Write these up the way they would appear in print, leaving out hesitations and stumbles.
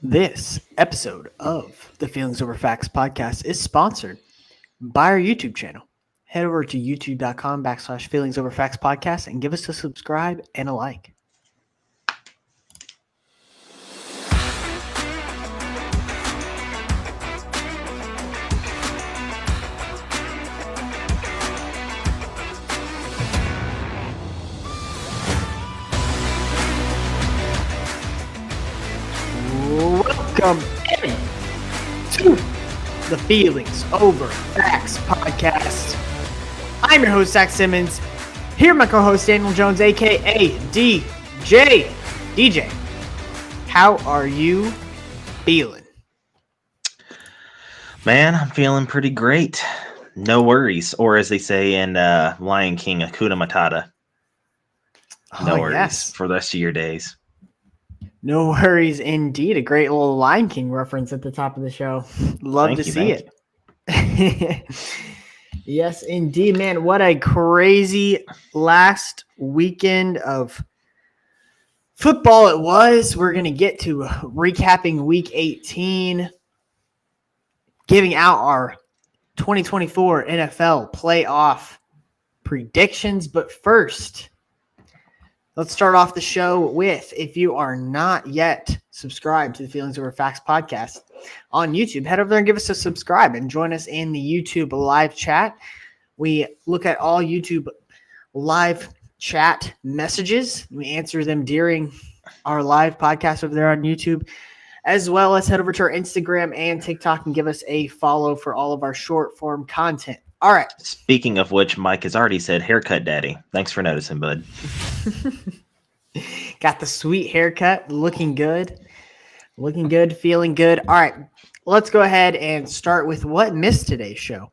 This episode of the Feelings Over Facts podcast is sponsored by our YouTube channel. Head over to youtube.com/Feelings Over Facts podcast and give us a subscribe and a like. Welcome to the Feelings Over Facts podcast. I'm your host, Zach Simmons. Here, my co-host, Daniel Jones, aka DJ. DJ, how are you feeling? Man, I'm feeling pretty great. No worries. Or as they say in Lion King, Hakuna Matata. No worries for the rest of your days. No worries indeed. A great little Lion King reference at the top of the show. Love to see it. Yes, indeed, man. What a crazy last weekend of football it was. We're going to get to recapping week 18, giving out our 2024 NFL playoff predictions. But first, let's start off the show with, if you are not yet subscribed to the Feelings Over Facts podcast on YouTube, head over there and give us a subscribe and join us in the YouTube live chat. We look at all YouTube live chat messages. We answer them during our live podcast over there on YouTube, as well as head over to our Instagram and TikTok and give us a follow for all of our short form content. All right. Speaking of which, Mike has already said haircut daddy. Thanks for noticing, bud. Got the sweet haircut. Looking good. Looking good. Feeling good. All right. Let's go ahead and start with what missed today's show.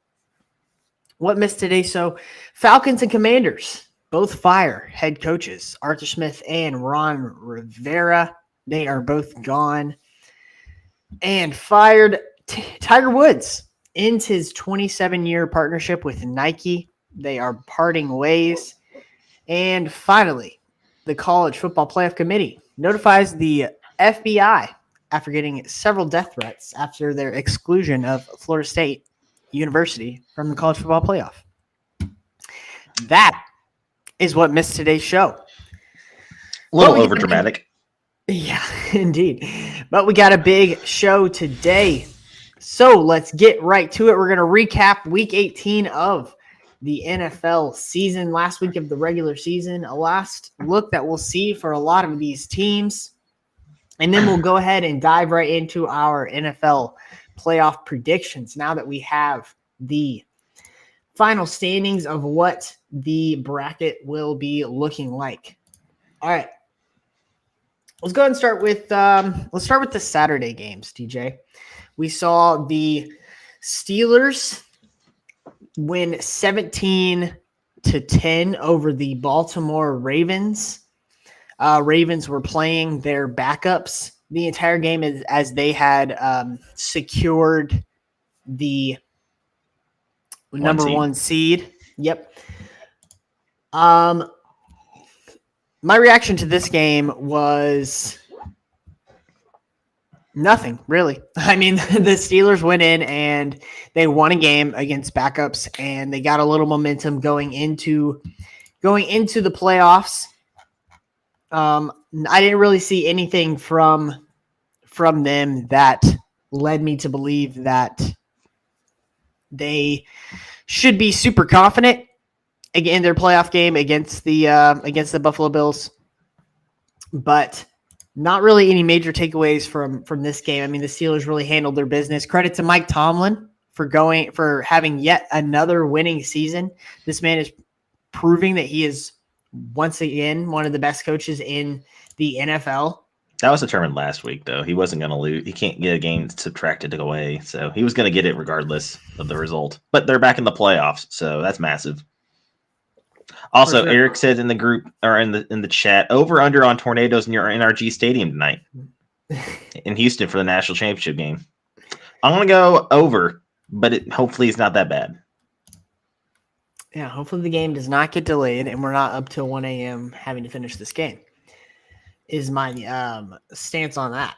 What missed today's show? Falcons and Commanders both fire head coaches, Arthur Smith and Ron Rivera. They are both gone. And fired Tiger Woods ends his 27-year partnership with Nike. They are parting ways. And finally, the College Football Playoff Committee notifies the FBI after getting several death threats after their exclusion of Florida State University from the College Football Playoff. That is what missed today's show. A little overdramatic. Yeah, indeed. But we got a big show today. So let's get right to it. We're going to recap week 18 of the NFL season, last week of the regular season, a last look that we'll see for a lot of these teams. And then we'll go ahead and dive right into our NFL playoff predictions now that we have the final standings of what the bracket will be looking like. All right. Let's go ahead and start with the Saturday games, DJ. We saw the Steelers win 17-10 over the Baltimore Ravens. Ravens were playing their backups the entire game as they had secured the number one seed. Yep. My reaction to this game was nothing, really. I mean, the Steelers went in and they won a game against backups, and they got a little momentum going into the playoffs. I didn't really see anything from them that led me to believe that they should be super confident in their playoff game against the Buffalo Bills. But not really any major takeaways from this game. I mean, the Steelers really handled their business. Credit to Mike Tomlin for having yet another winning season. This man is proving that he is once again one of the best coaches in the NFL. That was determined last week, though. He wasn't going to lose. He can't get a game subtracted away, so he was going to get it regardless of the result. But they're back in the playoffs, so that's massive. Also, sure. Eric said in the group or in the chat, over under on tornadoes near NRG Stadium tonight in Houston for the national championship game. I'm going to go over, but hopefully it's not that bad. Yeah, hopefully the game does not get delayed and we're not up till 1 a.m. having to finish this game. is my stance on that.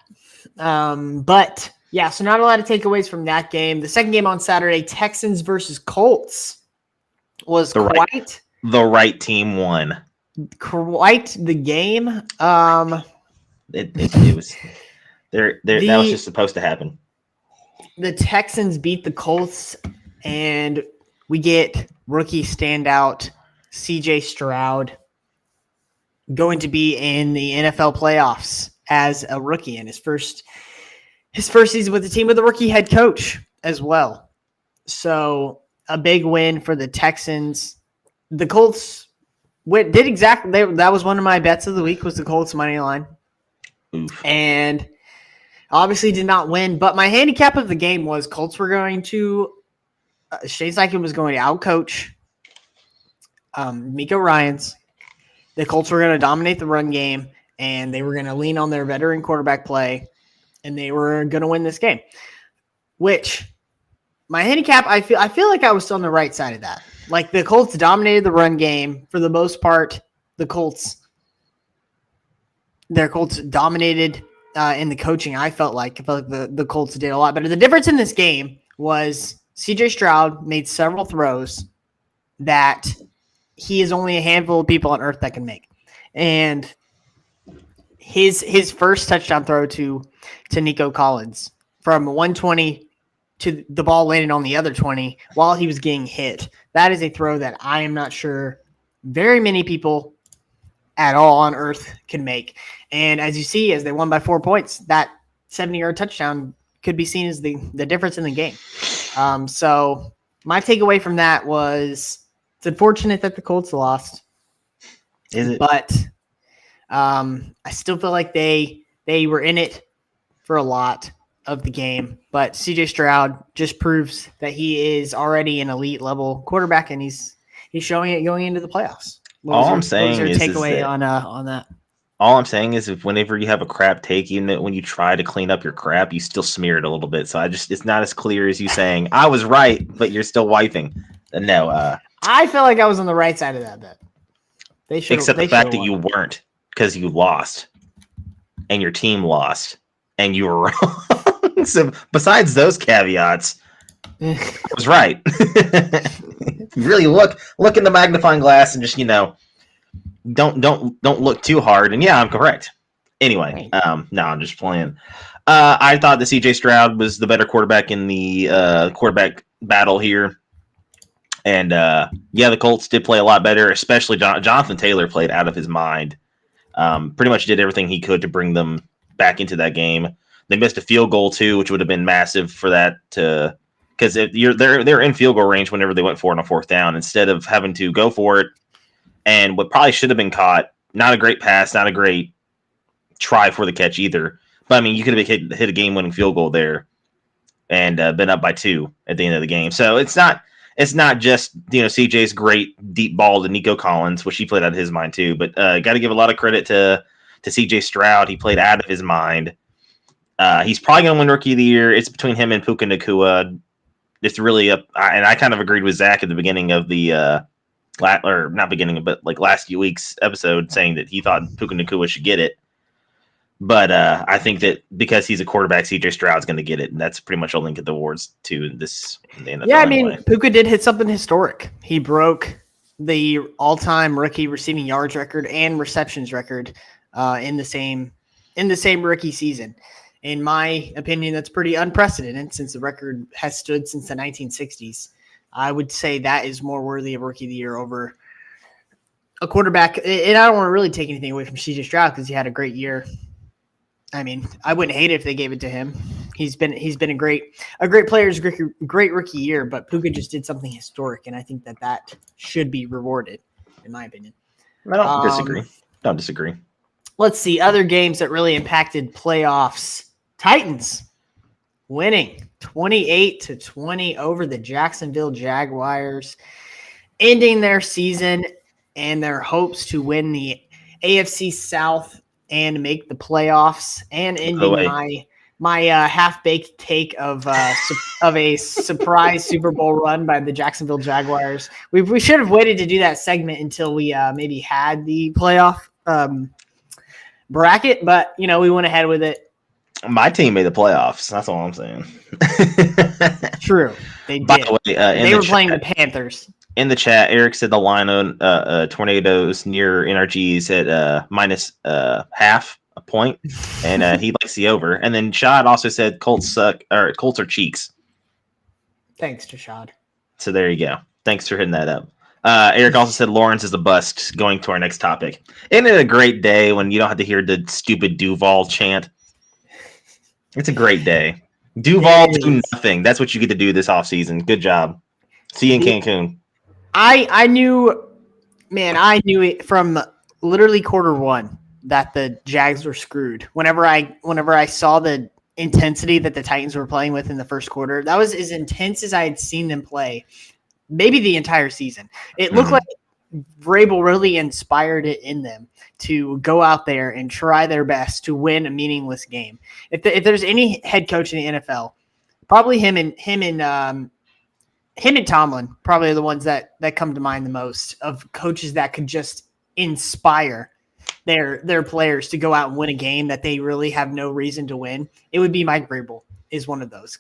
But yeah, so not a lot of takeaways from that game. The second game on Saturday, Texans versus Colts, was The right team won. Quite the game. It was there. That was just supposed to happen. The Texans beat the Colts, and we get rookie standout CJ Stroud going to be in the NFL playoffs as a rookie in his first season with the team with a rookie head coach as well. So a big win for the Texans. The Colts did exactly that was one of my bets of the week, was the Colts money line. Oof. And obviously did not win, but my handicap of the game was Colts were going to Shane Steichen was going to outcoach Miko Ryans. The Colts were going to dominate the run game, and they were going to lean on their veteran quarterback play, and they were going to win this game. Which my handicap, I feel like I was still on the right side of that. Like, the Colts dominated the run game for the most part. Their Colts dominated in the coaching. I felt like the Colts did a lot better. The difference in this game was CJ Stroud made several throws that he is only a handful of people on earth that can make. And his first touchdown throw to Nico Collins from 120 to the ball landing on the other 20 while he was getting hit. That is a throw that I am not sure very many people at all on earth can make. And as you see, as they won by 4 points, that 70-yard touchdown could be seen as the difference in the game. So my takeaway from that was it's unfortunate that the Colts lost. Is it? But I still feel like they were in it for a lot of the game. But CJ Stroud just proves that he is already an elite level quarterback, and he's showing it going into the playoffs. All I'm saying is takeaway on that. All I'm saying is, if whenever you have a crap take, even when you try to clean up your crap, you still smear it a little bit. So it's not as clear as you saying I was right, but you're still wiping. No, I feel like I was on the right side of that bet. Except the fact that you weren't, because you lost, and your team lost, and you were wrong. So besides those caveats, I was right. Really look in the magnifying glass and just don't look too hard. And yeah, I'm correct. Anyway, no, I'm just playing. I thought that CJ Stroud was the better quarterback in the quarterback battle here. And the Colts did play a lot better, especially Jonathan Taylor played out of his mind. Pretty much did everything he could to bring them back into that game. They missed a field goal too, which would have been massive for that because they're in field goal range whenever they went for it on a fourth down, instead of having to go for it. And what probably should have been caught, not a great pass, not a great try for the catch either. But I mean, you could have hit a game-winning field goal there and been up by 2 at the end of the game. So it's not just CJ's great deep ball to Nico Collins, which he played out of his mind too. But got to give a lot of credit to CJ Stroud. He played out of his mind. He's probably going to win Rookie of the Year. It's between him and Puka Nacua. It's really and I kind of agreed with Zach at the beginning of the last few weeks episode, saying that he thought Puka Nacua should get it. But I think that because he's a quarterback, CJ Stroud's going to get it, and that's pretty much only get the awards to this. Yeah, I mean, Puka did hit something historic. He broke the all-time rookie receiving yards record and receptions record in the same rookie season. In my opinion, that's pretty unprecedented since the record has stood since the 1960s. I would say that is more worthy of Rookie of the Year over a quarterback. And I don't want to really take anything away from CJ Stroud because he had a great year. I mean, I wouldn't hate it if they gave it to him. He's been a great player's great rookie year, but Puka just did something historic, and I think that should be rewarded, in my opinion. I don't disagree. Let's see other games that really impacted playoffs. Titans winning 28-20 over the Jacksonville Jaguars, ending their season and their hopes to win the AFC South and make the playoffs, and ending my half-baked take of a surprise Super Bowl run by the Jacksonville Jaguars. We should have waited to do that segment until we maybe had the playoff bracket, but we went ahead with it. My team made the playoffs. That's all I'm saying. True, they did. By the way, they were playing the Panthers. In the chat, Eric said the line on Tornadoes near NRGs at minus half a point, and he likes the over. And then Shad also said Colts suck, or Colts are cheeks. Thanks to Shad. So there you go. Thanks for hitting that up. Eric also said Lawrence is a bust. Going to our next topic. Isn't it a great day when you don't have to hear the stupid Duval chant? It's a great day. Duval do nothing. That's what you get to do this offseason. Good job. See you in Cancun. I knew it from literally quarter one that the Jags were screwed. Whenever I saw the intensity that the Titans were playing with in the first quarter, that was as intense as I had seen them play maybe the entire season. It looked like Vrabel really inspired it in them to go out there and try their best to win a meaningless game. If there's any head coach in the NFL, probably him and Tomlin probably are the ones that come to mind the most of coaches that could just inspire their players to go out and win a game that they really have no reason to win. It would be Mike Vrabel is one of those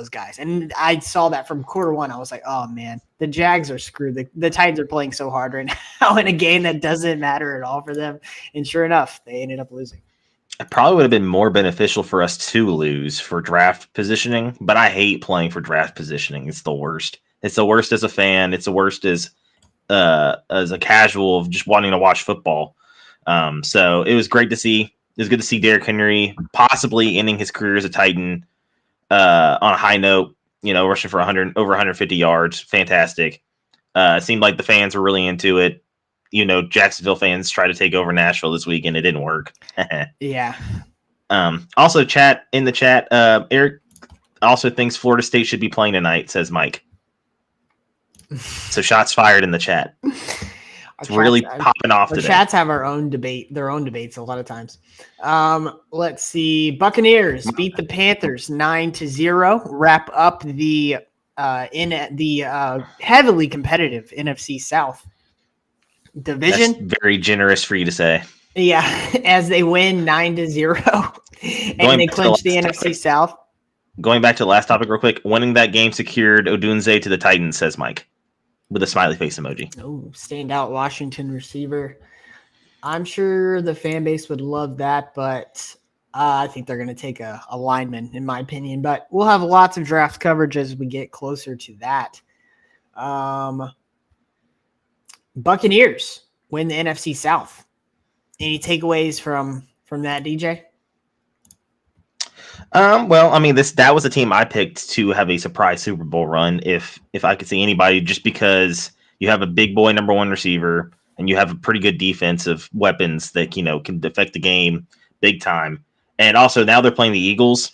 guys. And I saw that from quarter one. I was like, oh man, the Jags are screwed. The Titans are playing so hard right now in a game that doesn't matter at all for them. And sure enough, they ended up losing. It probably would have been more beneficial for us to lose for draft positioning, but I hate playing for draft positioning. It's the worst. It's the worst as a fan. It's the worst as a casual of just wanting to watch football. So it was great to see. It was good to see Derrick Henry possibly ending his career as a Titan on a high note. Rushing for over 150 yards. Fantastic. It seemed like the fans were really into it. Jacksonville fans tried to take over Nashville this weekend. It didn't work. Yeah. Also, in the chat, Eric also thinks Florida State should be playing tonight, says Mike. So shots fired in the chat. It's really popping off today. Chats have their own debates a lot of times. Let's see. Buccaneers beat the Panthers 9-0. Wrap up the heavily competitive NFC South division. That's very generous for you to say. Yeah, as they win 9-0 and they clinch the NFC South. Going back to the last topic real quick, winning that game secured Odunze to the Titans, says Mike, with a smiley face emoji. Oh, standout Washington receiver. I'm sure the fan base would love that, but I think they're going to take a lineman, in my opinion. But we'll have lots of draft coverage as we get closer to that. Buccaneers win the NFC South. Any takeaways from that, DJ? Well, I mean, that was a team I picked to have a surprise Super Bowl run. If I could see anybody, just because you have a big boy number one receiver and you have a pretty good defensive weapons that can affect the game big time, and also now they're playing the Eagles,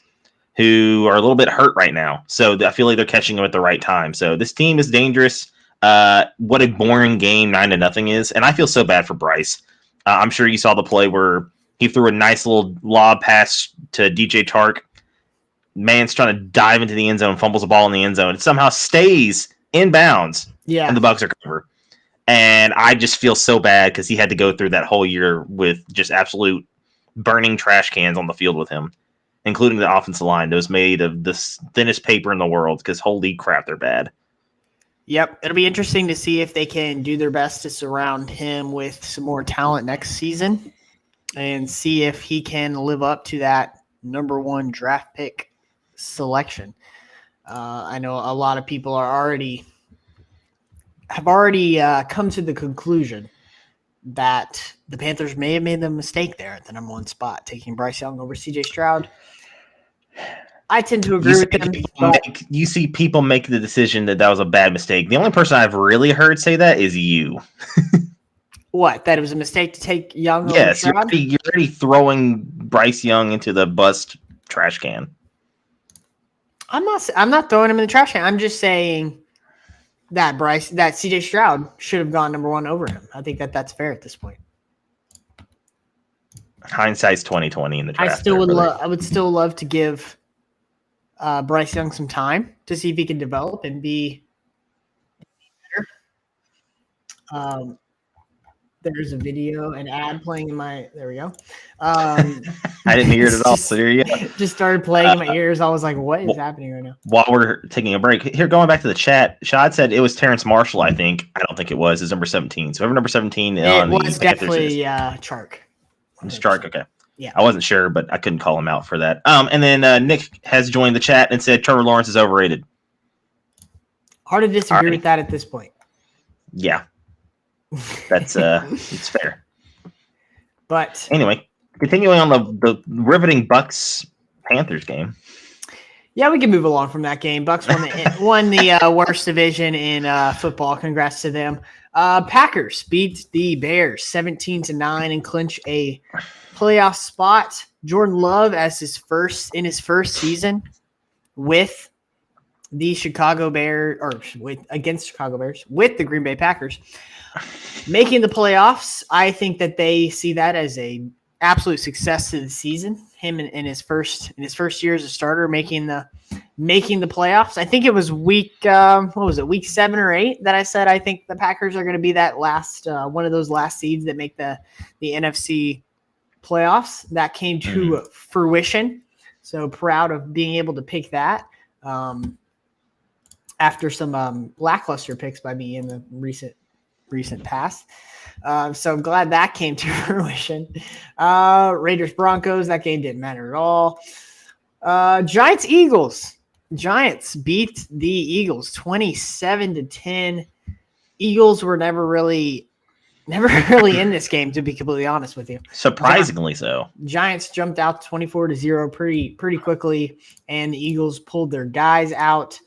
who are a little bit hurt right now. So I feel like they're catching them at the right time. So this team is dangerous. What a boring game 9-0 is, and I feel so bad for Bryce. I'm sure you saw the play where he threw a nice little lob pass to DJ Chark. Man's trying to dive into the end zone, fumbles the ball in the end zone. It somehow stays in bounds. Yeah. And the Bucs are covered. And I just feel so bad because he had to go through that whole year with just absolute burning trash cans on the field with him, including the offensive line. Those made of the thinnest paper in the world because holy crap, they're bad. Yep. It'll be interesting to see if they can do their best to surround him with some more talent next season and see if he can live up to that number one draft pick selection. I know a lot of people have already come to the conclusion that the Panthers may have made the mistake there at the number one spot, taking Bryce Young over CJ Stroud. I tend to agree with them. You see people make the decision that was a bad mistake. The only person I've really heard say that is you. What? That it was a mistake to take Young over Yes, Stroud? you're already throwing Bryce Young into the bust trash can. I'm not throwing him in the trash can. I'm just saying that CJ Stroud should have gone number one over him. I think that's fair at this point. Hindsight's 20/20 in the draft. I would still love to give Bryce Young some time to see if he can develop and be better. There's a video, an ad playing in my. There we go. I didn't hear it at all. So there you go. Just started playing in my ears. I was like, "What is happening right now?" While we're taking a break, here going back to the chat, Shad said it was Terrence Marshall. I think. I don't think it was. It's number 17. So whoever number 17 on it was the Panthers definitely Chark. It's Chark. Okay. Yeah. I wasn't sure, but I couldn't call him out for that. And then Nick has joined the chat and said Trevor Lawrence is overrated. Hard to disagree with that at this point. Yeah. That's it's fair. But anyway, continuing on the riveting Bucks-Panthers game. Yeah, we can move along from that game. Bucks won the worst division in football. Congrats to them. Packers beat the Bears 17-9 and clinch a playoff spot. Jordan Love as his first season with the Chicago Bears against Chicago Bears with the Green Bay Packers making the playoffs. I think that they see that as a absolute success to the season. Him in his first year as a starter making the playoffs. I think it was week 7 or 8 that I said I think the Packers are going to be that last one of those last seeds that make the NFC playoffs. That came to fruition. So proud of being able to pick that after some lackluster picks by me in the recent past. So I'm glad that came to fruition. Raiders Broncos, that game didn't matter at all. Giants Eagles. Giants beat the Eagles 27-10. Eagles were never really in this game, to be completely honest with you. Surprisingly so. Giants jumped out 24-0 pretty quickly, and the Eagles pulled their guys out.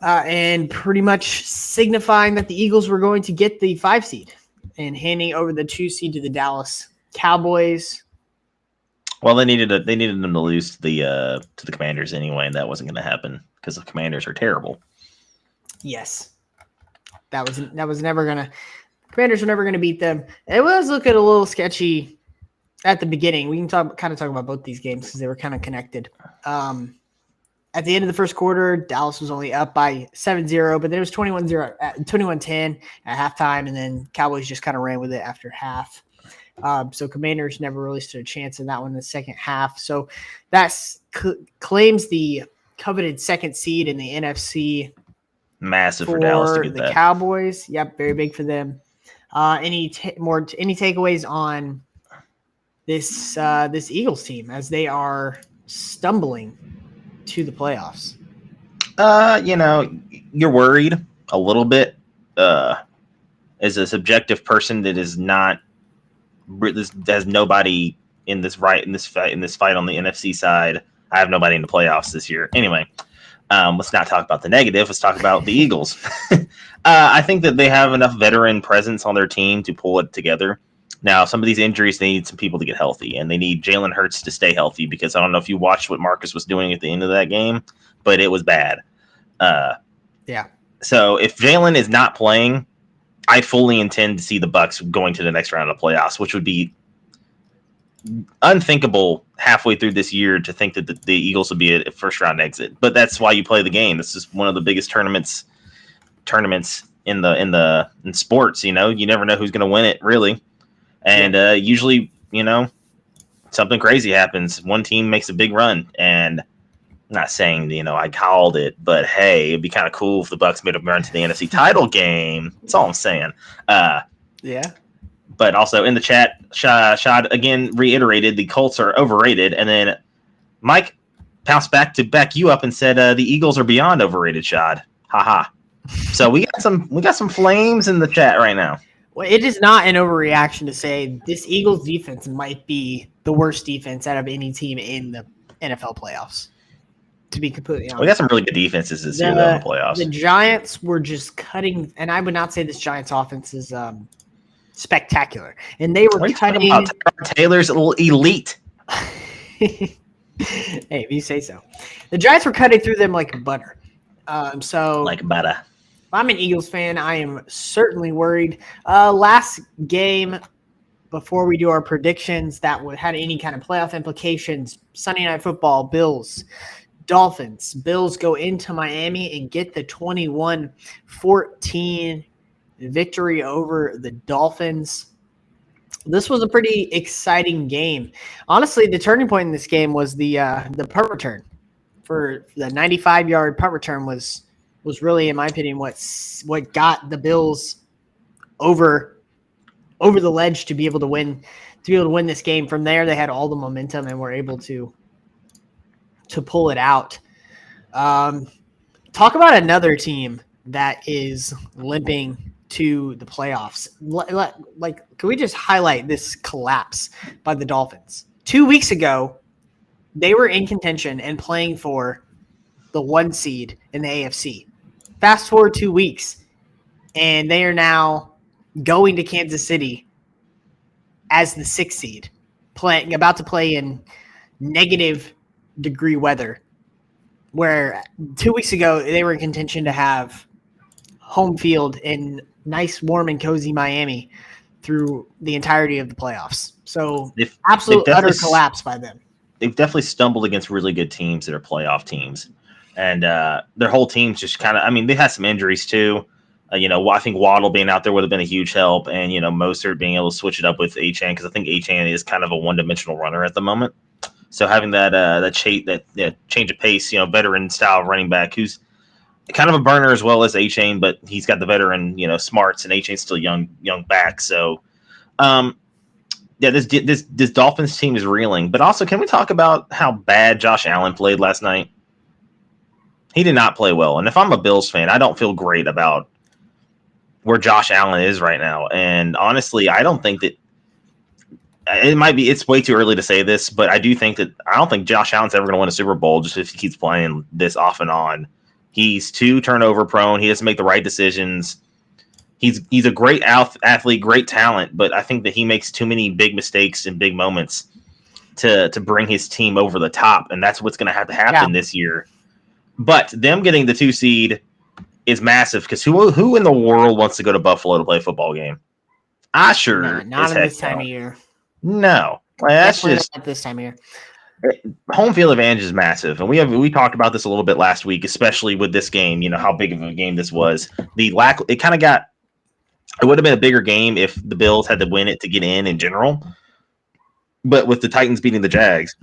And pretty much signifying that the Eagles were going to get the 5 seed and handing over the 2 seed to the Dallas Cowboys. Well, they needed them to lose to the Commanders anyway, and that wasn't going to happen because the Commanders are terrible. Yes, that was never gonna. Commanders were never going to beat them. It was looking a little sketchy at the beginning. We can talk about both these games because they were kind of connected. At the end of the first quarter, Dallas was only up by 7-0, but then it was 21-10 at halftime, and then Cowboys just kind of ran with it after half. So Commanders never really stood a chance in that one in the second half. So that claims the coveted second seed in the NFC. Massive for Dallas to get the that. Cowboys. Yep, very big for them. Any takeaways on this Eagles team as they are stumbling to the playoffs? You're worried a little bit as a subjective person that is not has nobody in this fight on the NFC side. I have nobody in the playoffs this year. Anyway, let's not talk about the negative. Let's talk about the Eagles. I think that they have enough veteran presence on their team to pull it together. Now, some of these injuries, they need some people to get healthy, and they need Jalen Hurts to stay healthy because I don't know if you watched what Marcus was doing at the end of that game, but it was bad. Yeah. So if Jalen is not playing, I fully intend to see the Bucs going to the next round of playoffs, which would be unthinkable halfway through this year to think that the Eagles would be a first-round exit. But that's why you play the game. This is one of the biggest tournaments in sports. You never know who's going to win it, really. And usually, something crazy happens. One team makes a big run, and I'm not saying, I called it, but hey, it'd be kind of cool if the Bucs made a run to the NFC title game. That's all I'm saying. Yeah. But also in the chat, Shad again reiterated the Colts are overrated, and then Mike pounced back to back you up and said the Eagles are beyond overrated. Shad, haha. So we got some flames in the chat right now. Well, it is not an overreaction to say this Eagles defense might be the worst defense out of any team in the NFL playoffs. To be completely honest, we got some really good defenses this year though in the playoffs. The Giants were just cutting, and I would not say this Giants offense is spectacular. And they were cutting. Taylor's a little elite. Hey, if you say so. The Giants were cutting through them like butter. Like butter. If I'm an Eagles fan, I am certainly worried. Last game before we do our predictions that had any kind of playoff implications, Sunday Night Football, Bills, Dolphins. Bills go into Miami and get the 21-14 victory over the Dolphins. This was a pretty exciting game. Honestly, the turning point in this game was the punt return. For the 95-yard punt return was really, in my opinion, what got the Bills over the ledge to be able to win this game. From there, they had all the momentum and were able to pull it out. Talk about another team that is limping to the playoffs. Like, can we just highlight this collapse by the Dolphins? 2 weeks ago, they were in contention and playing for the 1 seed in the AFC. Fast forward 2 weeks, and they are now going to Kansas City as the 6th seed, about to play in negative degree weather, where 2 weeks ago they were in contention to have home field in nice, warm, and cozy Miami through the entirety of the playoffs. So absolute utter collapse by them. They've definitely stumbled against really good teams that are playoff teams. And their whole team's just kind of – I mean, they had some injuries too. I think Waddle being out there would have been a huge help, and, Mostert being able to switch it up with Achane, because I think Achane is kind of a one-dimensional runner at the moment. So having that change of pace, veteran-style running back who's kind of a burner as well as Achane, but he's got the veteran, smarts, and Achane's still young back. So, this Dolphins team is reeling. But also, can we talk about how bad Josh Allen played last night? He did not play well. And if I'm a Bills fan, I don't feel great about where Josh Allen is right now. And honestly, I don't think that it's way too early to say this, but I don't think Josh Allen's ever going to win a Super Bowl just if he keeps playing this off and on. He's too turnover prone. He doesn't make the right decisions. He's a great athlete, great talent, but I think that he makes too many big mistakes in big moments to bring his team over the top, and that's what's going to have to happen this year. But them getting the 2 seed is massive, because who in the world wants to go to Buffalo to play a football game? I sure not in this time of year. No, that's just at this time of year. Home field advantage is massive, and we talked about this a little bit last week, especially with this game. How big of a game this was. It would have been a bigger game if the Bills had to win it to get in general. But with the Titans beating the Jags,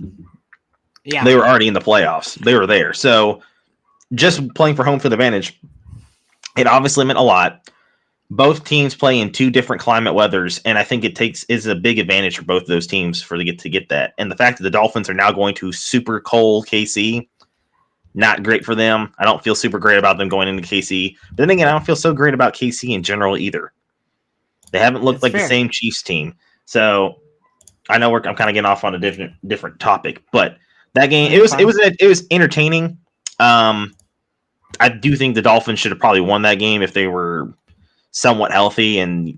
they were already in the playoffs. They were there. So just playing for home field advantage, it obviously meant a lot. Both teams play in 2 different climate weathers, and I think is a big advantage for both of those teams to get that. And the fact that the Dolphins are now going to super cold KC, not great for them. I don't feel super great about them going into KC. But then again, I don't feel so great about KC in general either. They haven't looked the same Chiefs team. So I know I'm kind of getting off on a different topic, but that game it was entertaining. I do think the Dolphins should have probably won that game if they were somewhat healthy and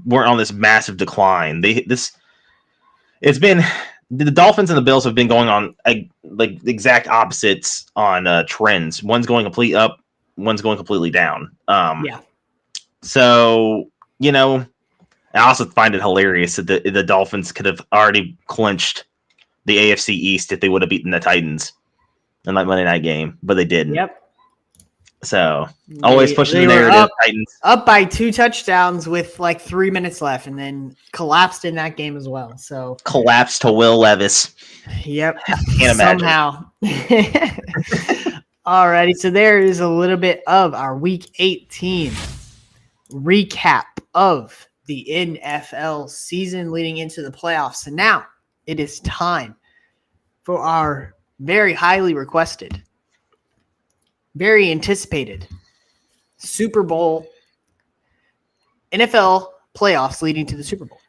weren't on this massive decline. The Dolphins and the Bills have been going on like exact opposites on trends. One's going completely up, one's going completely down. So I also find it hilarious that the Dolphins could have already clinched the AFC East if they would have beaten the Titans in that Monday night game, but they didn't. Yep. So always pushing the narrative. Titans up by 2 touchdowns with like 3 minutes left, and then collapsed in that game as well. So collapsed to Will Levis. Yep. Can't imagine. Somehow. Alrighty, so there is a little bit of our Week 18 recap of the NFL season leading into the playoffs. And now it is time for our very highly requested, very anticipated Super Bowl NFL playoffs leading to the Super Bowl.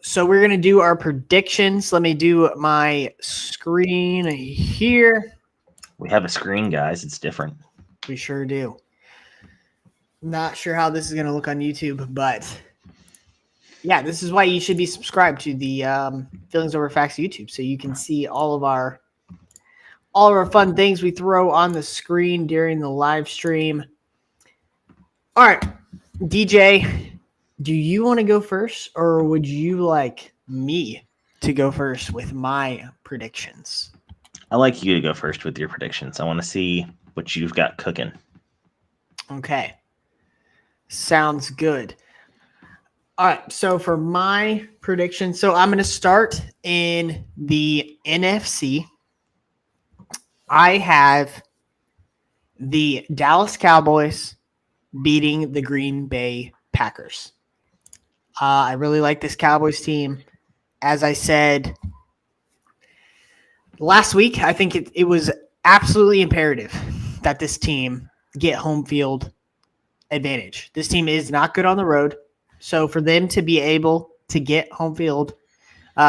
So we're going to do our predictions. Let me do my screen here. We have a screen, guys. It's different. We sure do. Not sure how this is going to look on YouTube, but yeah, this is why you should be subscribed to the Feelings Over Facts YouTube, so you can see all of our fun things we throw on the screen during the live stream. All right, DJ, do you want to go first, or would you like me to go first with my predictions? I like you to go first with your predictions. I want to see what you've got cooking. Okay. Sounds good. All right. So for my prediction, so I'm going to start in the NFC. I have the Dallas Cowboys beating the Green Bay Packers. I really like this Cowboys team. As I said last week, I think it was absolutely imperative that this team get home field advantage. This team is not good on the road. So for them to be able to get home field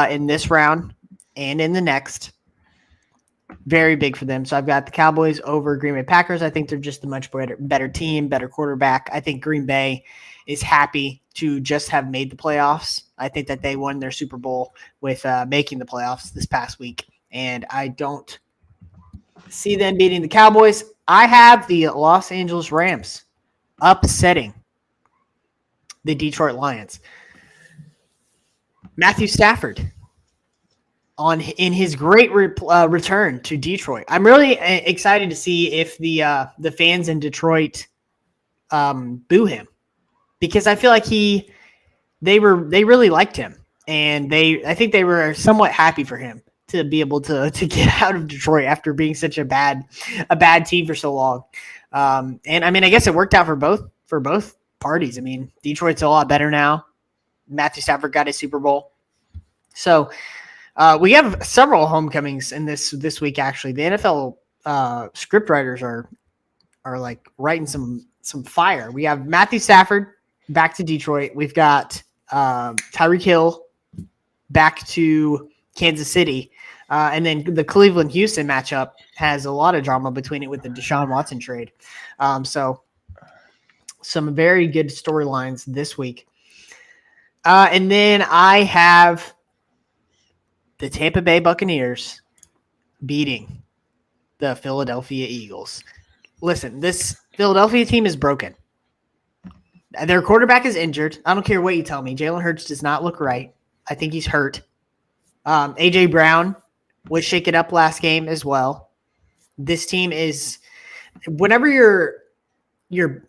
in this round and in the next, very big for them. So I've got the Cowboys over Green Bay Packers. I think they're just a much better team, better quarterback. I think Green Bay is happy to just have made the playoffs. I think that they won their Super Bowl with making the playoffs this past week. And I don't see them beating the Cowboys. I have the Los Angeles Rams upsetting the Detroit Lions. Matthew Stafford in his great return to Detroit. I'm really excited to see if the fans in Detroit boo him, because I feel like they really liked him, and I think they were somewhat happy for him to be able to get out of Detroit after being such a bad team for so long. And I mean, I guess it worked out for both parties. I mean, Detroit's a lot better now. Matthew Stafford got a Super Bowl. So we have several homecomings in this week. Actually, the NFL script writers are like writing some fire. We have Matthew Stafford back to Detroit. We've got Tyreek Hill back to Kansas City. And then the Cleveland-Houston matchup has a lot of drama between it with the Deshaun Watson trade. So some very good storylines this week. And then I have the Tampa Bay Buccaneers beating the Philadelphia Eagles. Listen, this Philadelphia team is broken. Their quarterback is injured. I don't care what you tell me. Jalen Hurts does not look right. I think he's hurt. A.J. Brown was shaken up last game as well. This team is – whenever you're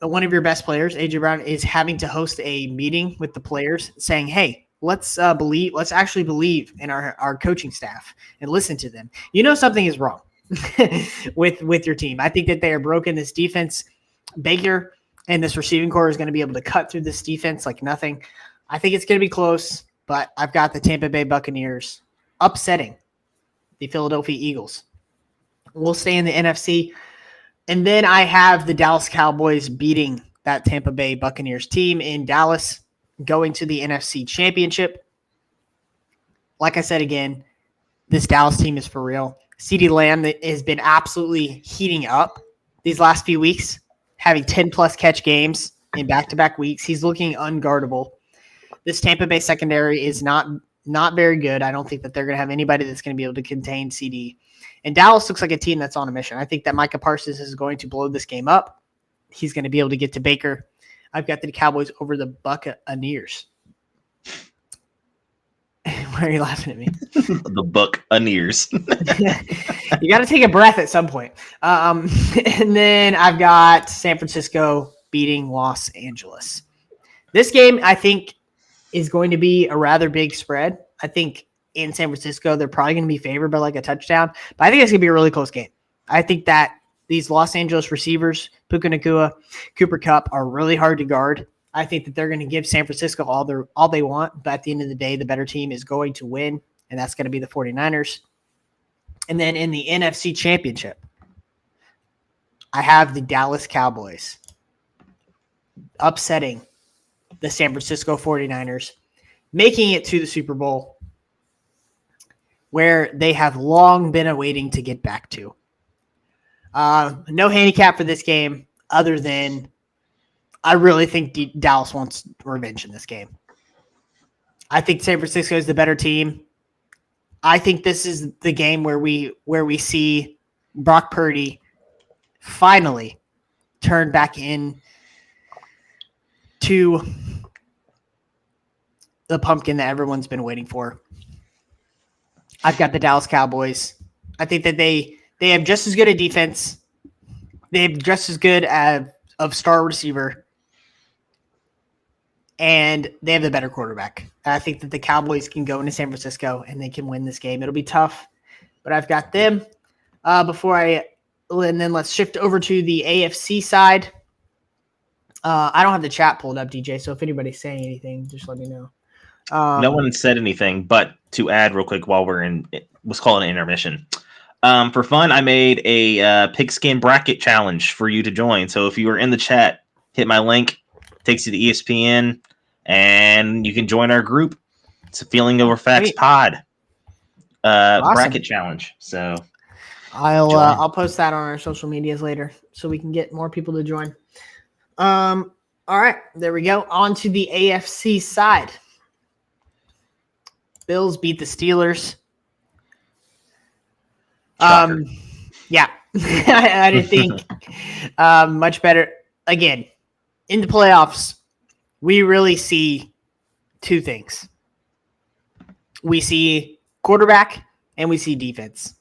one of your best players, A.J. Brown, is having to host a meeting with the players saying, hey, let's actually believe in our coaching staff and listen to them. You know something is wrong with your team. I think that they are broken. This defense, Baker and this receiving core is going to be able to cut through this defense like nothing. I think it's going to be close, but I've got the Tampa Bay Buccaneers upsetting the Philadelphia Eagles. We'll stay in the NFC. And then I have the Dallas Cowboys beating that Tampa Bay Buccaneers team in Dallas, going to the NFC Championship. Like I said again, this Dallas team is for real. CeeDee Lamb has been absolutely heating up these last few weeks, having 10-plus catch games in back-to-back weeks. He's looking unguardable. This Tampa Bay secondary is not very good. I don't think that they're going to have anybody that's going to be able to contain CD. And Dallas looks like a team that's on a mission. I think that Micah Parsons is going to blow this game up. He's going to be able to get to Baker. I've got the Cowboys over the Buccaneers. Why are you laughing at me? The Buccaneers. You got to take a breath at some point. And then I've got San Francisco beating Los Angeles. This game, I think, is going to be a rather big spread. I think in San Francisco, they're probably going to be favored by like a touchdown. But I think it's going to be a really close game. I think that these Los Angeles receivers, Puka Nacua, Cooper Kupp, are really hard to guard. I think that they're going to give San Francisco all they want. But at the end of the day, the better team is going to win, and that's going to be the 49ers. And then in the NFC Championship, I have the Dallas Cowboys upsetting the San Francisco 49ers, making it to the Super Bowl, where they have long been awaiting to get back to. No handicap for this game other than I really think Dallas wants revenge in this game. I think San Francisco is the better team. I think this is the game where we see Brock Purdy finally turn back in to the pumpkin that everyone's been waiting for. I've got the Dallas Cowboys. I think that they have just as good a defense. They have just as good of star receiver and they have the better quarterback. I think that the Cowboys can go into San Francisco and they can win this game. It'll be tough, but I've got them. And then let's shift over to the AFC side. I don't have the chat pulled up, DJ, so if anybody's saying anything, just let me know. No one said anything, but to add real quick while we're in, let's call it an intermission. For fun, I made a pigskin bracket challenge for you to join. So if you are in the chat, hit my link, takes you to ESPN, and you can join our group. It's a Feeling Over Facts pod Awesome. bracket challenge. So I'll post that on our social medias later so we can get more people to join. All right, there we go. On to the AFC side. Bills beat the Steelers. Yeah, I didn't think much better. Again, in the playoffs, we really see two things. We see quarterback and we see defense.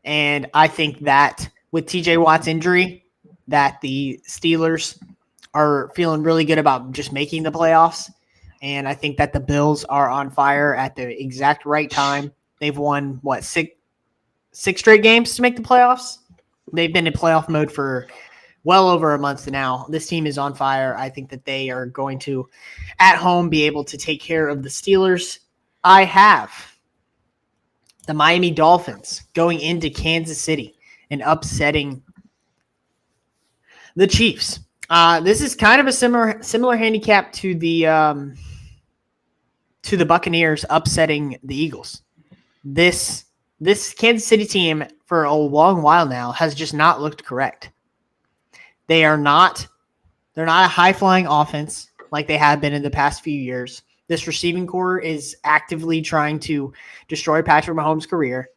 And I think that with TJ Watt's injury, that the Steelers are feeling really good about just making the playoffs. And I think that the Bills are on fire at the exact right time. They've won, six straight games to make the playoffs? They've been in playoff mode for well over a month now. This team is on fire. I think that they are going to, at home, be able to take care of the Steelers. I have the Miami Dolphins going into Kansas City and upsetting the Chiefs. This is kind of a similar handicap to the Buccaneers upsetting the Eagles. This Kansas City team for a long while now has just not looked correct. They're not a high-flying offense like they have been in the past few years. This receiving core is actively trying to destroy Patrick Mahomes' career.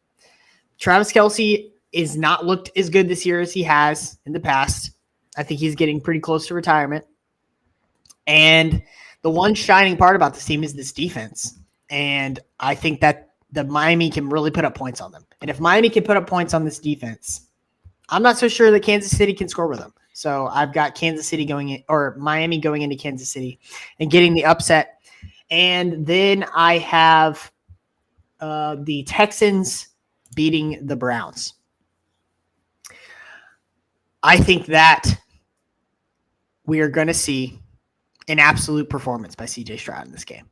Travis Kelce is not looked as good this year as he has in the past. I think he's getting pretty close to retirement. And the one shining part about this team is this defense. And I think that the Miami can really put up points on them. And if Miami can put up points on this defense, I'm not so sure that Kansas City can score with them. So I've got Miami going into Kansas City and getting the upset. And then I have the Texans beating the Browns. I think that we are going to see an absolute performance by CJ Stroud in this game.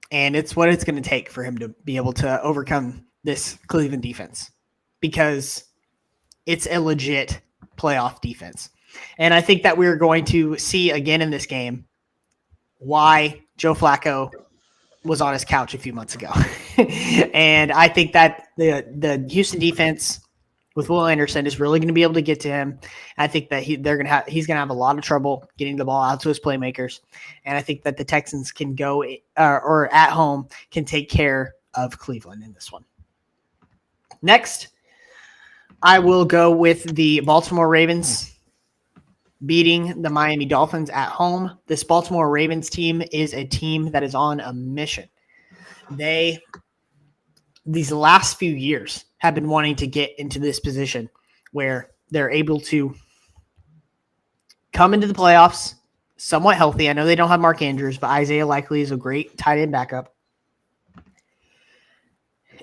And it's what it's going to take for him to be able to overcome this Cleveland defense because it's a legit playoff defense. And I think that we're going to see again in this game why Joe Flacco was on his couch a few months ago. And I think that the Houston defense with Will Anderson is really going to be able to get to him. I think that he's going to have a lot of trouble getting the ball out to his playmakers. And I think that the Texans can go or at home can take care of Cleveland in this one. Next, I will go with the Baltimore Ravens beating the Miami Dolphins at home. This Baltimore Ravens team is a team that is on a mission. These last few years have been wanting to get into this position where they're able to come into the playoffs somewhat healthy. I know they don't have Mark Andrews, but Isaiah Likely is a great tight end backup.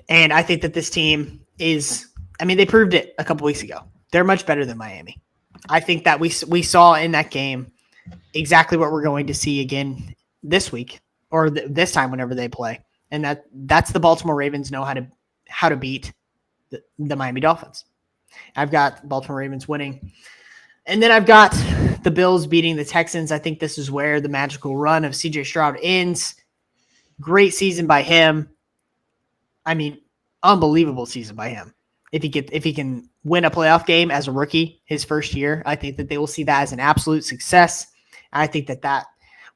And I think that this team they proved it a couple weeks ago. They're much better than Miami. I think that we saw in that game exactly what we're going to see again this week or this time whenever they play. And that's the Baltimore Ravens know how to beat the Miami Dolphins. I've got Baltimore Ravens winning. And then I've got the Bills beating the Texans. I think this is where the magical run of CJ Stroud ends. Great season by him. I mean, unbelievable season by him. If he can win a playoff game as a rookie his first year, I think that they will see that as an absolute success. I think that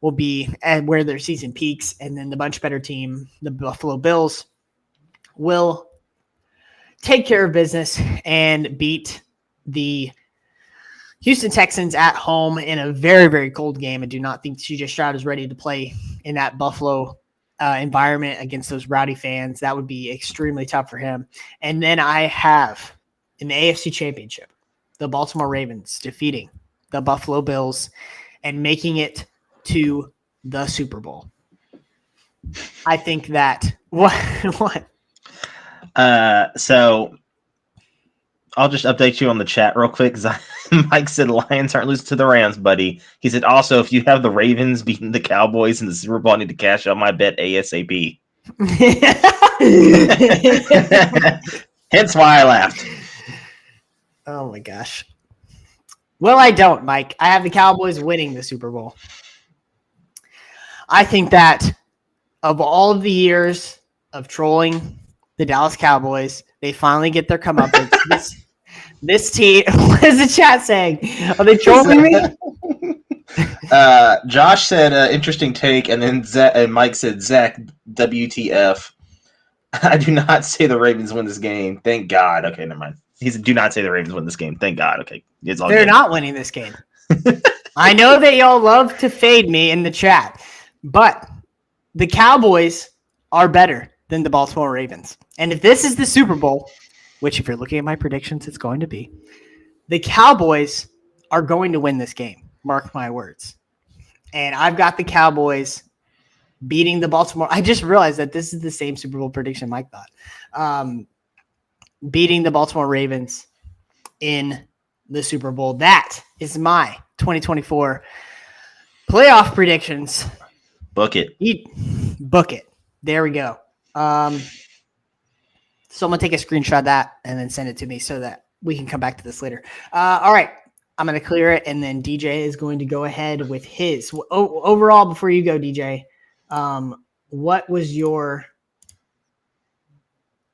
will be where their season peaks, and then the much better team, the Buffalo Bills, will take care of business and beat the Houston Texans at home in a very, very cold game. I do not think CJ Stroud is ready to play in that Buffalo environment against those rowdy fans. That would be extremely tough for him. And then I have in the AFC Championship, the Baltimore Ravens defeating the Buffalo Bills and making it to the Super Bowl. I think that what? So I'll just update you on the chat real quick. Mike said Lions aren't losing to the Rams, buddy. He said also if you have the Ravens beating the Cowboys in the Super Bowl, I need to cash out my bet ASAP. Hence why I laughed. Oh my gosh. Well, I don't, Mike. I have the Cowboys winning the Super Bowl. I think that of all of the years of trolling the Dallas Cowboys, they finally get their comeuppance. This team, what is the chat saying? Are they trolling me? Josh said, interesting take, and then and Mike said, Zach, WTF. I do not say the Ravens win this game. Thank God. Okay, never mind. He said, do not say the Ravens win this game. Thank God. Okay. It's all They're good. not winning this game. I know that y'all love to fade me in the chat, but the Cowboys are better than the Baltimore Ravens. And if this is the Super Bowl, which if you're looking at my predictions, it's going to be, the Cowboys are going to win this game. Mark my words. And I've got the Cowboys beating the Baltimore. I just realized that this is the same Super Bowl prediction Mike thought. Beating the Baltimore Ravens in the Super Bowl. That is my 2024 playoff predictions. Book it. Book it. There we go. So I'm going to take a screenshot of that and then send it to me so that we can come back to this later. All right. I'm going to clear it, and then DJ is going to go ahead with his. Overall, before you go, DJ, what was your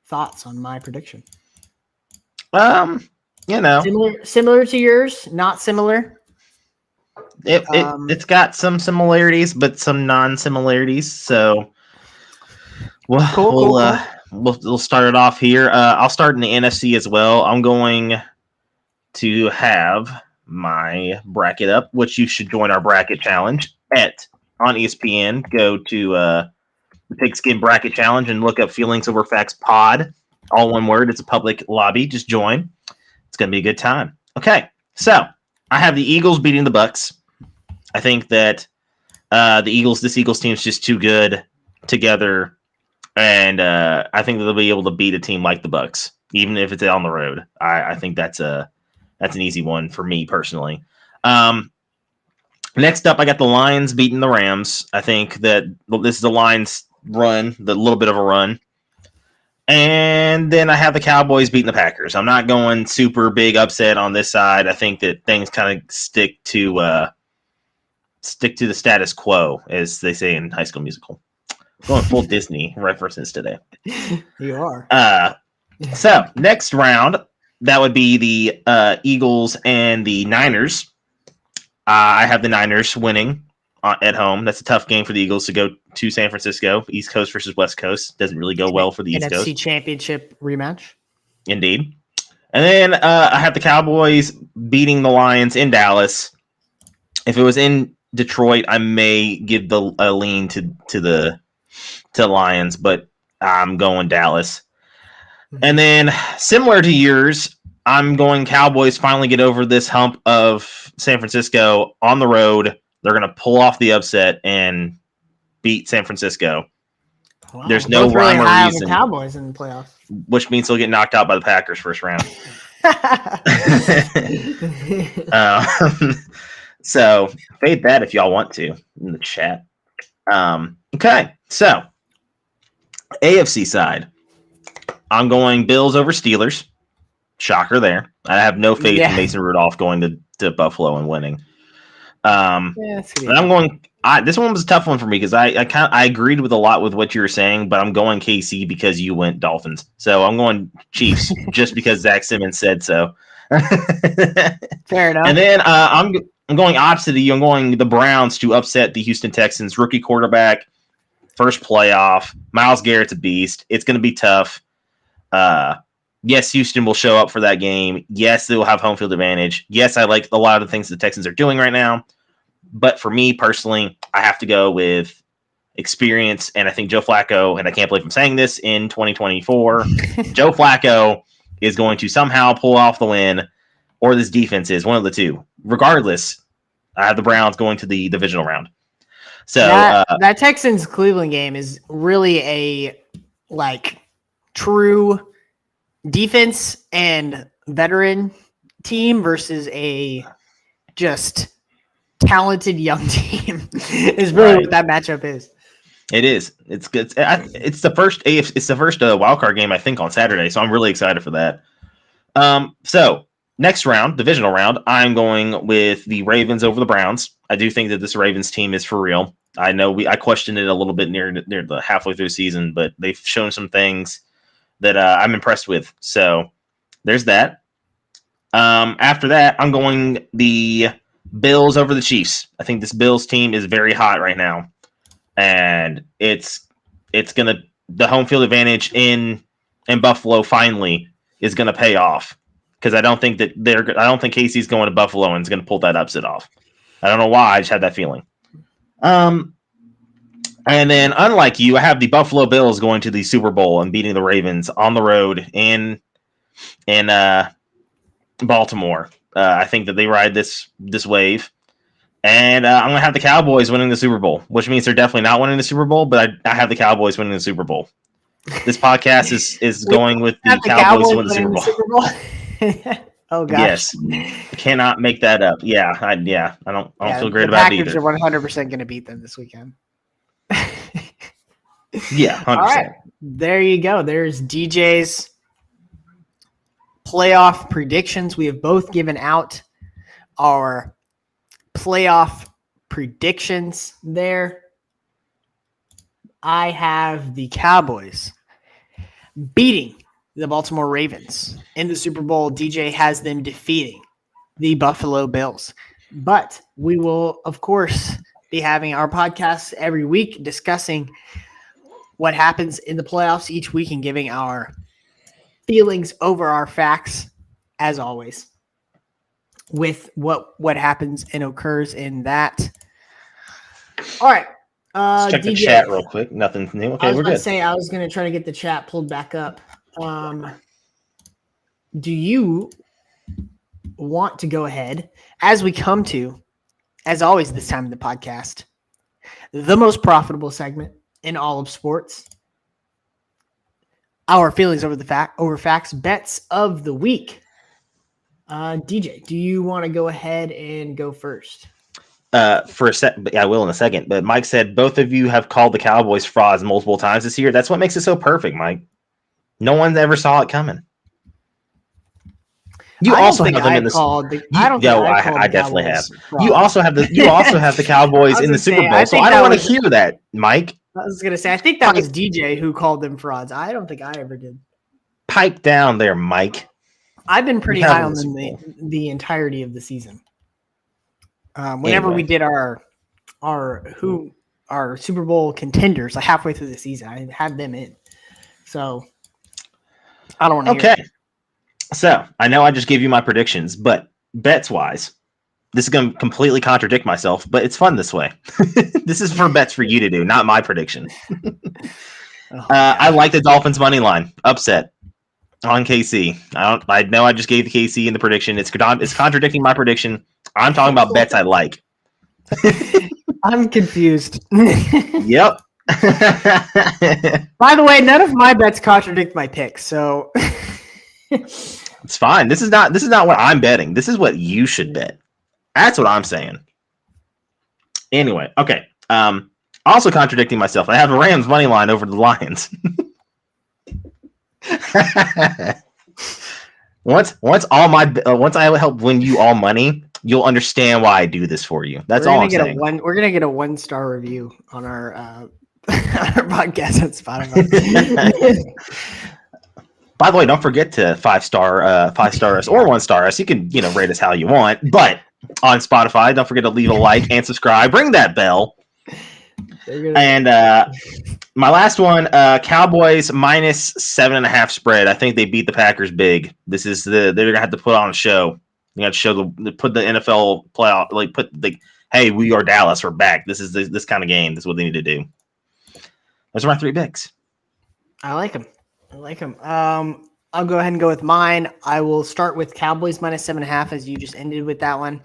thoughts on my prediction? Similar to yours, not similar. It's got some similarities, but some non-similarities. So we'll start it off here. I'll start in the NFC as well. I'm going to have my bracket up, which you should join our bracket challenge on ESPN. Go to the Pigskin Bracket Challenge and look up Feelings Over Facts Pod. All one word. It's a public lobby. Just join. It's going to be a good time. Okay, so I have the Eagles beating the Bucks. I think that this Eagles team is just too good together, and I think that they'll be able to beat a team like the Bucks, even if it's on the road. I think that's an easy one for me personally. Next up, I got the Lions beating the Rams. I think that this is the Lions run, the little bit of a run. And then I have the Cowboys beating the Packers. I'm not going super big upset on this side. I think that things kind of stick to the status quo, as they say in High School Musical. Going full Disney references today. You are. So next round, that would be the Eagles and the Niners. I have the Niners winning at home. That's a tough game for the Eagles to go to San Francisco. East Coast versus West Coast. Doesn't really go well for the East Coast. NFC Championship rematch. Indeed. And then I have the Cowboys beating the Lions in Dallas. If it was in Detroit, I may give a lean to Lions, but I'm going Dallas. And then, similar to yours, I'm going Cowboys finally get over this hump of San Francisco on the road. They're going to pull off the upset and beat San Francisco. Wow. There's no rhyme or reason. The Cowboys in the playoffs, which means they'll get knocked out by the Packers first round. So fade that if y'all want to in the chat. Okay, so AFC side, I'm going Bills over Steelers. Shocker there. I have no faith in Mason Rudolph going to Buffalo and winning. And I'm going. This one was a tough one for me because I agreed with a lot with what you were saying, but I'm going KC because you went Dolphins. So I'm going Chiefs just because Zach Simmons said so. Fair enough. And then I'm going opposite of you. I'm going the Browns to upset the Houston Texans. Rookie quarterback, first playoff. Myles Garrett's a beast. It's going to be tough. Yes, Houston will show up for that game. Yes, they will have home field advantage. Yes, I like a lot of the things the Texans are doing right now. But for me personally, I have to go with experience. And I think Joe Flacco, and I can't believe I'm saying this in 2024, Joe Flacco is going to somehow pull off the win, or this defense is one of the two. Regardless, I have the Browns going to the divisional round. So that Texans Cleveland game is really a true defense and veteran team versus a just talented young team is really what that matchup is. It is. It's good. It's the first wild card game I think on Saturday, so I'm really excited for that. So next round, divisional round, I'm going with the Ravens over the Browns. I do think that this Ravens team is for real. I know I questioned it a little bit near the halfway through the season, but they've shown some things that I'm impressed with. So there's that. After that, I'm going the Bills over the Chiefs. I think this Bills team is very hot right now, and it's gonna the home field advantage in Buffalo finally is gonna pay off because I don't think Casey's going to Buffalo and is gonna pull that upset off. I don't know why. I just had that feeling. And then, unlike you, I have the Buffalo Bills going to the Super Bowl and beating the Ravens on the road in Baltimore. I think that they ride this wave. And I'm going to have the Cowboys winning the Super Bowl, which means they're definitely not winning the Super Bowl, but I have the Cowboys winning the Super Bowl. This podcast is going with the Cowboys winning the Super Bowl. Oh gosh! Yes, I cannot make that up. I don't feel great about it either. The Packers are 100% going to beat them this weekend. Yeah, 100%. All right, there you go. There's DJ's playoff predictions. We have both given out our playoff predictions there. I have the Cowboys beating the Baltimore Ravens in the Super Bowl. DJ has them defeating the Buffalo Bills. But we will, of course, be having our podcasts every week discussing what happens in the playoffs each week and giving our feelings over our facts, as always, with what happens and occurs in that. All right. Let's check the chat real quick. Nothing new. Okay, we're good. I was going to try to get the chat pulled back up. Do you want to go ahead as we come to, as always, this time in the podcast, the most profitable segment in all of sports, our feelings over facts, bets of the week. DJ, do you want to go ahead and go first? For a sec, I will in a second. But Mike said both of you have called the Cowboys frauds multiple times this year. That's what makes it so perfect, Mike. No one ever saw it coming. You also have them in the. I definitely have. You also have the Cowboys in the Super Bowl. So I don't want to hear that, Mike. I was gonna say I think that was DJ who called them frauds. I don't think I ever did. Pipe down there, Mike. I've been pretty high on them the entirety of the season. Whenever we did our Super Bowl contenders, like halfway through the season, I had them in. So I don't want to hear it. So I know I just gave you my predictions, but bets wise, this is going to completely contradict myself, but it's fun this way. This is for bets for you to do, not my prediction. I like the Dolphins money line upset on KC. I know I just gave the KC in the prediction. It's contradicting my prediction. I'm talking about bets I like. I'm confused. Yep. By the way, none of my bets contradict my picks, so it's fine. This is not what I'm betting. This is what you should bet. That's what I'm saying. Anyway, okay. Also contradicting myself, I have a Rams money line over the Lions. Once I help win you all money, you'll understand why I do this for you. That's all I'm saying. We're gonna get a 1-star review on our podcast on Spotify. By the way, don't forget to 5-star us or 1-star us. You can rate us how you want, but on Spotify, don't forget to leave a like and subscribe. Ring that bell. And my last one, Cowboys minus 7.5 spread. I think they beat the Packers big. They're gonna have to put on a show. You got to put the NFL playoff, hey, we are Dallas. We're back. This is this kind of game. This is what they need to do. Those are my 3 picks. I like them. I'll go ahead and go with mine. I will start with Cowboys minus 7.5, as you just ended with that one.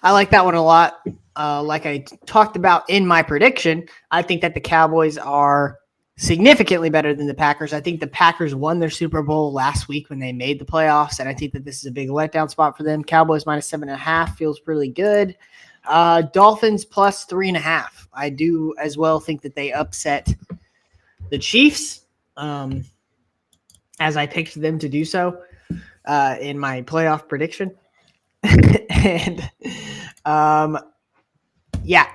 I like that one a lot. Like I talked about in my prediction, I think that the Cowboys are significantly better than the Packers. I think the Packers won their Super Bowl last week when they made the playoffs, and I think that this is a big letdown spot for them. Cowboys -7.5 feels pretty good. Dolphins +3.5. I do as well think that they upset the Chiefs, as I picked them to do so in my playoff prediction. And yeah,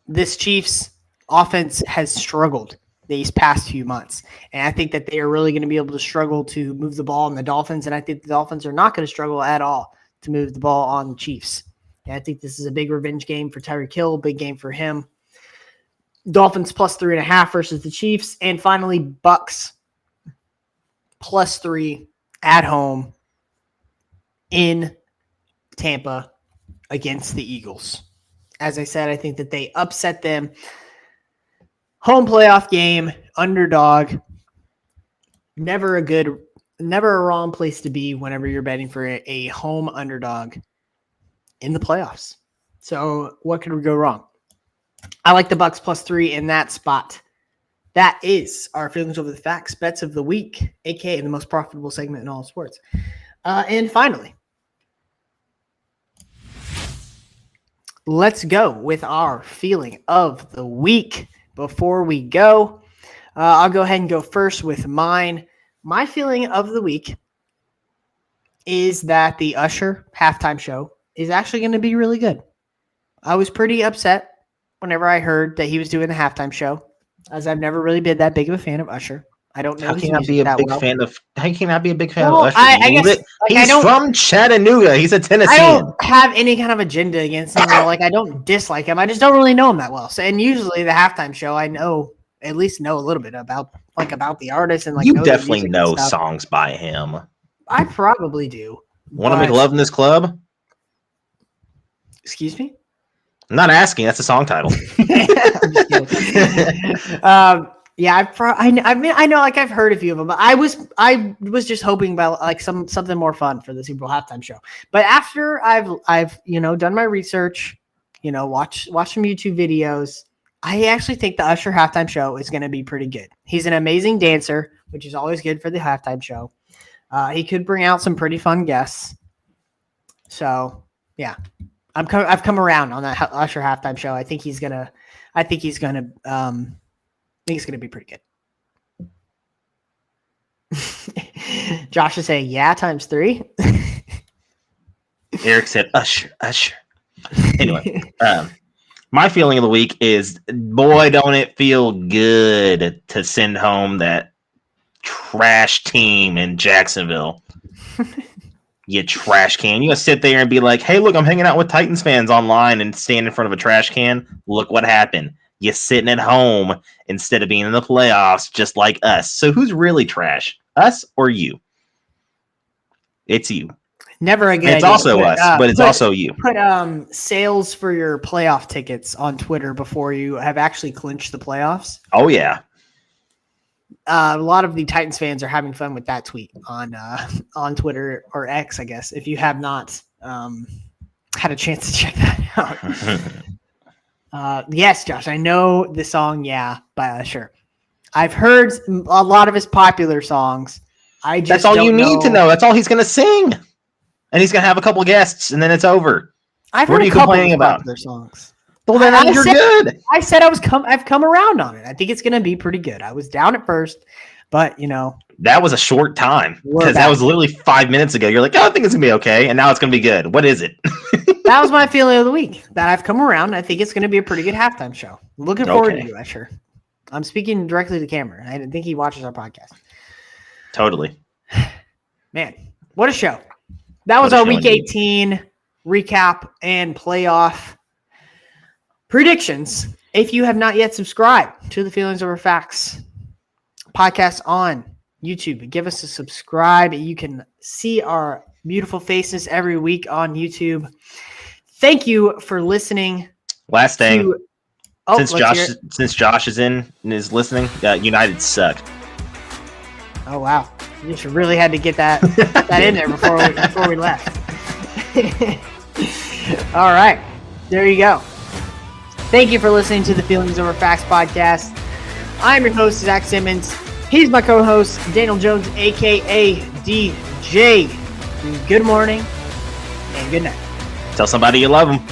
this Chiefs offense has struggled these past few months. And I think that they are really going to be able to struggle to move the ball on the Dolphins. And I think the Dolphins are not going to struggle at all to move the ball on the Chiefs. And I think this is a big revenge game for Tyreek Hill, big game for him. Dolphins +3.5 versus the Chiefs. And finally, Bucks +3 at home in Tampa against the Eagles. As I said, I think that they upset them. Home playoff game, underdog. Never a wrong place to be whenever you're betting for a home underdog in the playoffs. So what could go wrong? I like the Bucks +3 in that spot. That is our feelings over the facts bets of the week, aka the most profitable segment in all of sports. And finally, let's go with our feeling of the week. Before we go, I'll go ahead and go first with mine. My feeling of the week is that the Usher halftime show is actually going to be really good. I was pretty upset whenever I heard that he was doing the halftime show, as I've never really been that big of a fan of Usher. I don't know. How can I be a big fan of? How can I be a big fan Well, of Usher? I guess, He's from Chattanooga. He's a I Tennessean. don't have any kind of agenda against him. Like, I don't dislike him. I just don't really know him that well. So, and usually the halftime show, I at least know a little bit about the artist and You definitely know songs by him. I probably do. Want to make love in this club? Excuse me? I'm not asking. That's a song title. I'm just kidding. Yeah, I know, like I've heard a few of them, but I was just hoping about like something more fun for the Super Bowl halftime show. But after I've done my research, watch some YouTube videos, I actually think the Usher halftime show is going to be pretty good. He's an amazing dancer, which is always good for the halftime show. He could bring out some pretty fun guests. So yeah, I've come around on that Usher halftime show. I think he's gonna be pretty good. Josh is saying, yeah, ×3. Eric said, Usher. Anyway, my feeling of the week is, boy, don't it feel good to send home that trash team in Jacksonville. You trash can. You gonna sit there and be like, hey, look, I'm hanging out with Titans fans online and stand in front of a trash can. Look what happened. You're sitting at home instead of being in the playoffs, just like us. So who's really trash? Us or you? It's you. Never again. It's also us, but it's also you. Put sales for your playoff tickets on Twitter before you have actually clinched the playoffs. Oh, yeah. A lot of the Titans fans are having fun with that tweet on Twitter or X, I guess, if you have not had a chance to check that out. Yes, Josh, I know the song "Yeah" by Usher. I've heard a lot of his popular songs. That's all you need to know. That's all he's going to sing, and he's going to have a couple guests, and then it's over. I've heard a couple of popular songs. Well, then you're good. I said I've come around on it. I think it's going to be pretty good. I was down at first, but that was a short time because that was literally 5 minutes ago. You're like, oh, I think it's going to be okay, and now it's going to be good. What is it? That was my feeling of the week, that I've come around. I think it's going to be a pretty good halftime show. Looking forward to you, Usher. I'm speaking directly to the camera. I think he watches our podcast. Totally. Man, what a show. That was our Week 18 recap and playoff predictions. If you have not yet subscribed to the Feelings Over Facts podcast on YouTube, give us a subscribe. You can see our beautiful faces every week on YouTube. Thank you for listening. Last thing, since Josh is is listening, United suck. Oh wow, you just really had to get that in there before we left. All right. There you go. Thank you for listening to the Feelings Over Facts podcast. I'm your host, Zach Simmons. He's my co-host, Daniel Jones, a.k.a. DJ. Good morning and good night. Tell somebody you love them.